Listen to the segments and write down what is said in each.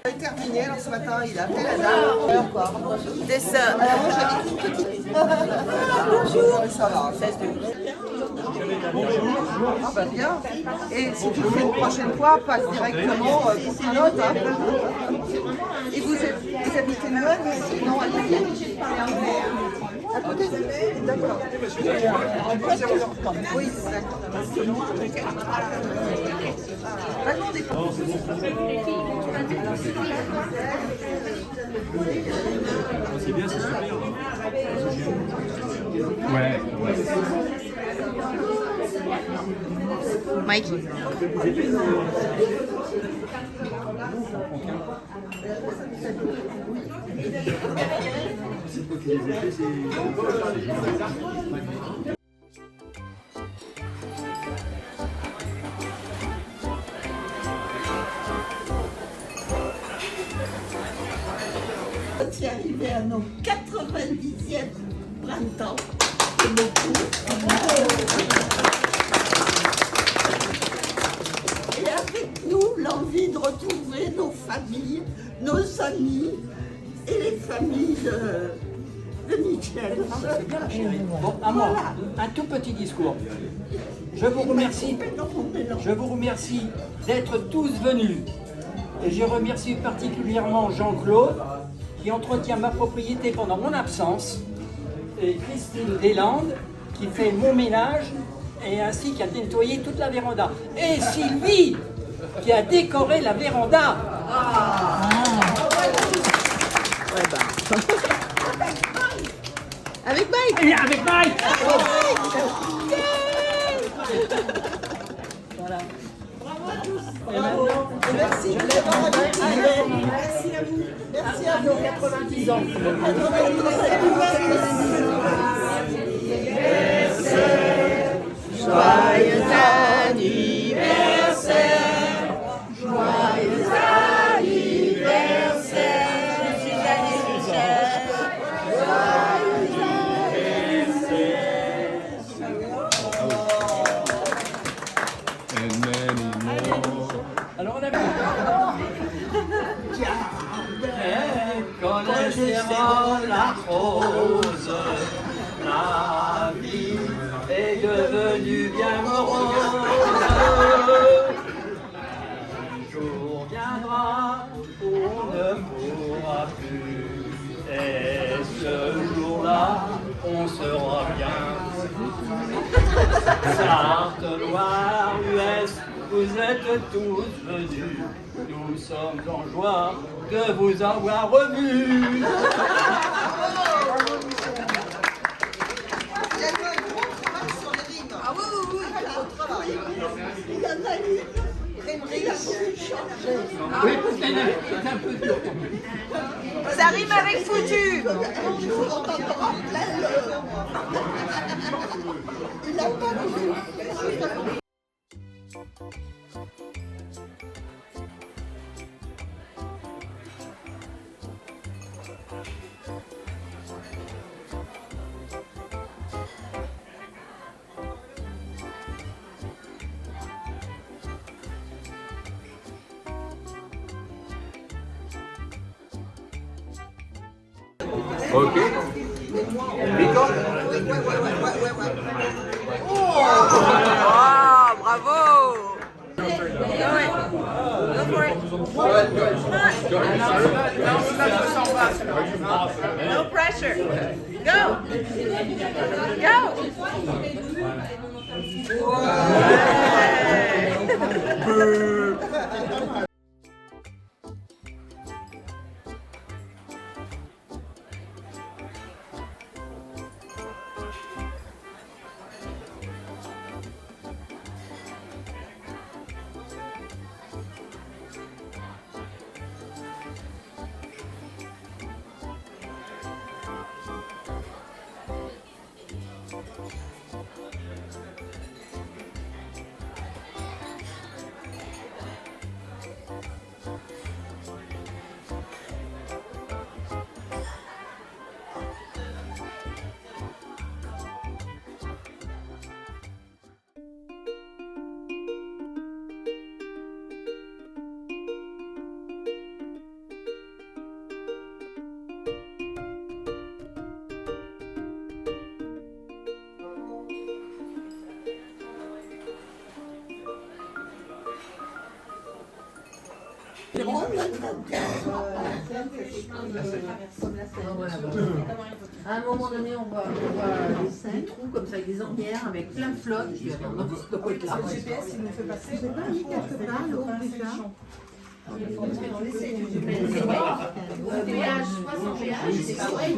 Il a terminé, alors ce matin, il a fait la dame. C'est ça. Alors moi j'habite une petite. Bonjour. Ça va. Ah bah bien. Et si tu le fais une prochaine fois, passe directement pour Pilote. Hein. Et vous habitez Noël ici? Non, à côté. À côté. D'accord. Oui, d'accord. Attendez. C'est bien, c'est super. Ouais. Mike. C'est arrivé à nos 90e printemps. C'est beaucoup. Et avec nous, l'envie de retrouver nos familles, nos amis et les familles de Michel. C'est bien, chérie. Bon, à moi, un tout petit discours. Je vous remercie d'être tous venus. Et je remercie particulièrement Jean-Claude, qui entretient ma propriété pendant mon absence, et Christine Deslandes, qui fait mon ménage, et ainsi qui a nettoyé toute la véranda. Et Sylvie, qui a décoré la véranda. Ouais, bah. Avec Mike. Et avec Mike. Voilà. Merci de l'avoir invité. Merci à vous. Merci à vous. 90 ans. Joyeux anniversaire. Joyeux Alors on a vu. Connaissera la rose, la vie est devenue bien morose. Un jour viendra où on ne pourra plus, et ce jour-là, on sera bien. Sarthe, Loire, US, vous êtes tous venus. Nous sommes en joie de vous avoir revus. Il y a eu un gros travail sur les rimes. Ah oui, oui, oui, un gros travail. Il y en a une. Il a voulu changer. Oui, parce qu'il est un peu dur. Ça rime avec foutu. On entendra plein Il n'a pas voulu. Ok. Rico? Ah, bravo. Go it. Go for it. No pressure. Go. Go. À un moment donné, on voit des trous comme ça avec des ornières, avec plein de flottes. Je dis, attends, ça doit être là. Le GPS, il nous fait passer. Vous n'avez pas mis quelque part l'eau déjà péage, pas sans péage, c'est pas vrai.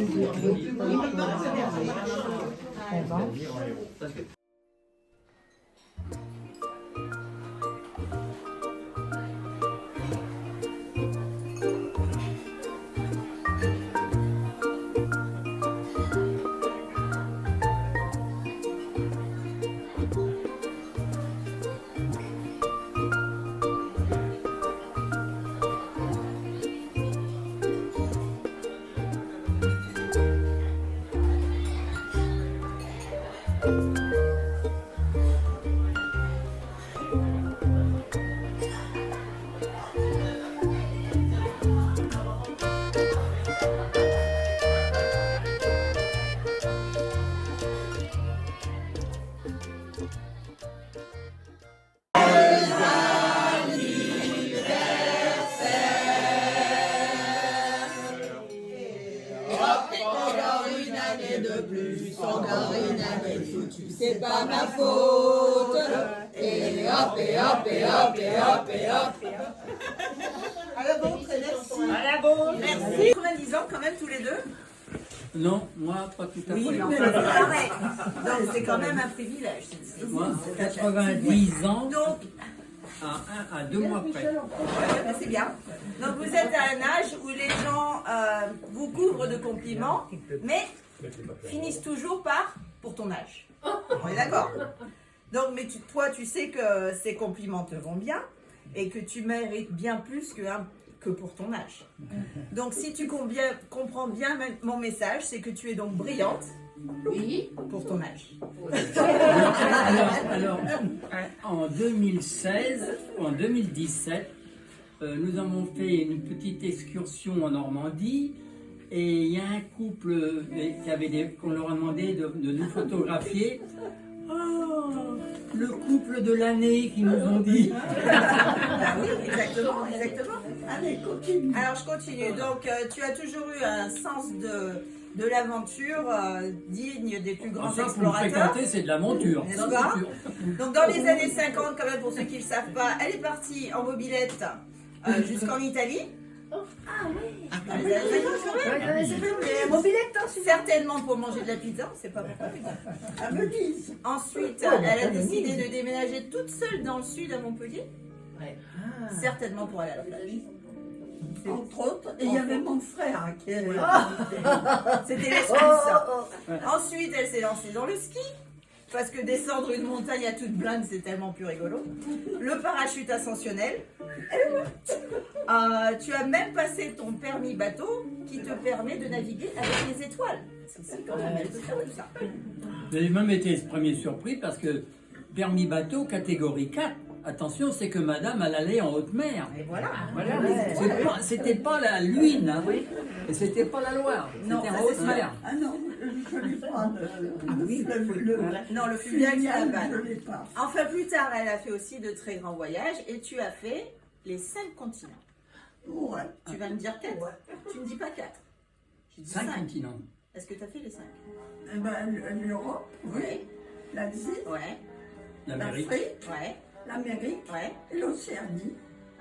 C'est pas ma faute. Et hop, et hop, et hop, et hop, et hop. À la vôtre, merci. À la bonne. Merci. 90 ans quand même tous les deux. Non, moi, pas tout à fait. Oui, mais enfin, c'est pareil. Donc c'est quand même un privilège. Moi, 90 ans, Donc, à 2 mois près. c'est bien. Donc vous êtes à un âge où les gens vous couvrent de compliments, mais finissent toujours par pour ton âge. On est d'accord. Donc, mais toi, tu sais que ces compliments te vont bien et que tu mérites bien plus que pour ton âge. Donc, si tu comprends bien mon message, c'est que tu es donc brillante. Oui. Pour ton âge. Alors, en 2016, en 2017, nous avons fait une petite excursion en Normandie et il y a un couple qu'on leur a demandé de nous photographier. Oh, le couple de l'année qu'ils nous ont dit. Ah oui, exactement, exactement. Allez, continue. Alors, je continue. Donc, tu as toujours eu un sens de l'aventure digne des plus grands Ça, pour explorateurs. fréquenter, c'est de l'aventure. N'est-ce Ça, pas c'est sûr. Donc dans les années 50, quand même, pour ceux qui ne le savent pas, elle est partie en mobilette jusqu'en Italie. Ah oui. Dans les années 50, quand même. Mobilette, hein, Certainement pour manger de la pizza, c'est pas pourquoi. À Venise. Ensuite, elle a décidé de déménager toute seule dans le sud à Montpellier. Ouais. Certainement pour aller à la plage. Entre autres, et il y avait mon frère qui est... C'était l'esquisse. Ensuite, elle s'est lancée dans le ski. Parce que descendre une montagne à toute blinde, c'est tellement plus rigolo. Le parachute ascensionnel. Tu as même passé ton permis bateau qui te permet de naviguer avec les étoiles. C'est quand même, elle peut faire tout ça. J'ai même été premier surpris parce que permis bateau catégorie 4, attention, c'est que madame, elle allait en haute mer. Et voilà. C'était pas la Lune, hein, et c'était pas la Loire, Non, c'était en ça, c'est haute sûr. mer. Ah non, je ne l'ai pas. Non, le fluvial, c'est la je balle. ne l'ai pas. Enfin, plus tard, elle a fait aussi de très grands voyages et tu as fait les 5 continents. Ouais. Tu vas me dire 4. Tu me dis pas 4. Je dis 5 5. continents. Est-ce que tu as fait les 5? Eh ben, l'Europe, Oui. l'Asie, Ouais. L'Amérique. l'Afrique, Ouais. l'Amérique Ouais. et l'Océanie.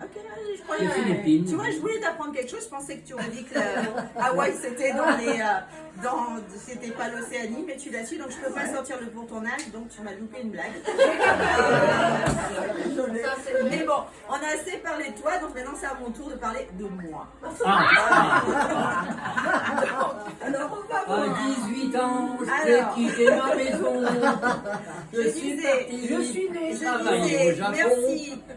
Ok, allez, je croyais. Les Philippines. Tu vois, je voulais t'apprendre quelque chose. Je pensais que tu aurais dit que Hawaï c'était c'était pas l'Océanie, mais tu l'as su, donc je peux pas sortir le pour ton âge, donc tu m'as loupé une blague. Désolée. Mais bon, on a assez parlé de toi, donc maintenant c'est à mon tour de parler de moi. Alors, on va À voir. 18 ans, Alors. j'ai quitté ma maison. Je disais, je suis née, Je travailler disais, au Japon.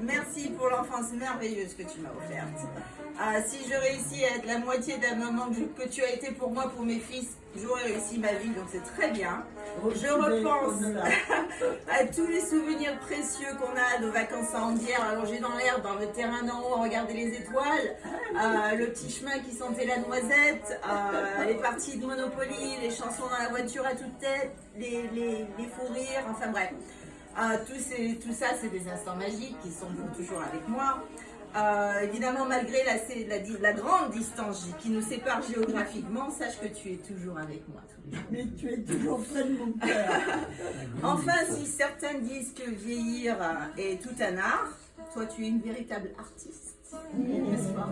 merci pour l'enfance merveilleuse que tu m'as offerte. Si je réussis à être la moitié de la maman que tu as été pour moi, pour mes fils, j'aurais réussi ma vie, donc c'est très bien. Je repense à tous les souvenirs précieux qu'on a de vacances à Andière, allongés dans l'herbe, dans le terrain d'en haut, à regarder les étoiles, le petit chemin qui sentait la noisette, les parties de Monopoly, les chansons dans la voiture à toute tête, les fous rires, enfin bref. Tout ça, c'est des instants magiques qui sont toujours avec moi. Évidemment, malgré la grande distance qui nous sépare géographiquement, sache que tu es toujours avec moi. Mais tu es toujours près de mon cœur. Enfin, si certains disent que vieillir est tout un art, toi tu es une véritable artiste, n'est-ce pas?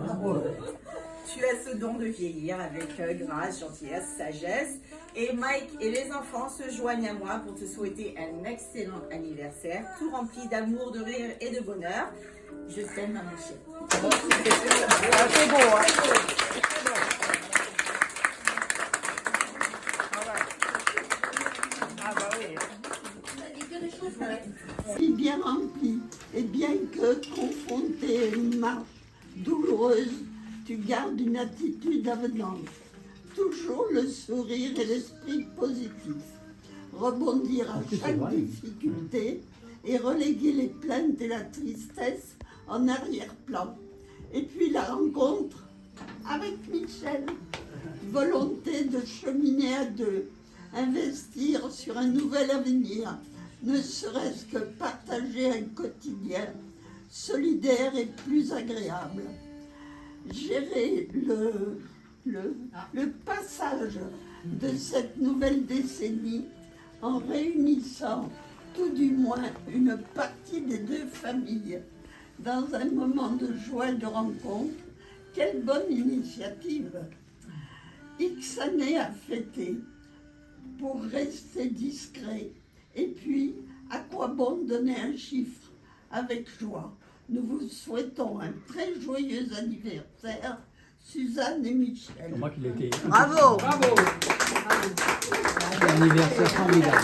Tu as ce don de vieillir avec grâce, gentillesse, sagesse. Et Mike et les enfants se joignent à moi pour te souhaiter un excellent anniversaire, tout rempli d'amour, de rire et de bonheur. Je t'aime, ma chérie. C'est beau, hein? Ah bah oui. Si bien rempli, et bien que confronté à une marche douloureuse, tu gardes une attitude avenante. Toujours le sourire et l'esprit positif. Rebondir à chaque difficulté et reléguer les plaintes et la tristesse en arrière-plan. Et puis la rencontre avec Michel. Volonté de cheminer à deux, investir sur un nouvel avenir, ne serait-ce que partager un quotidien solidaire et plus agréable. Gérer le passage de cette nouvelle décennie en réunissant tout du moins une partie des deux familles dans un moment de joie et de rencontre. Quelle bonne initiative! X années à fêter pour rester discret. Et puis, à quoi bon donner un chiffre avec joie? Nous vous souhaitons un très joyeux anniversaire, Suzanne et Michel. C'est moi qui l'ai été. Bravo! Bravo! Anniversaire formidable.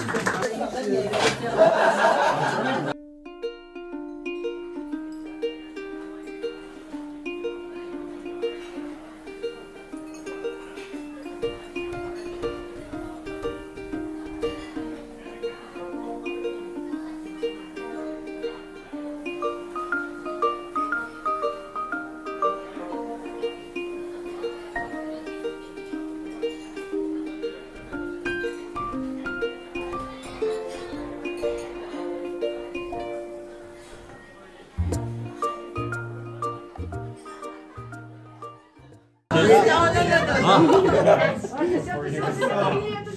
Non, non, non, non.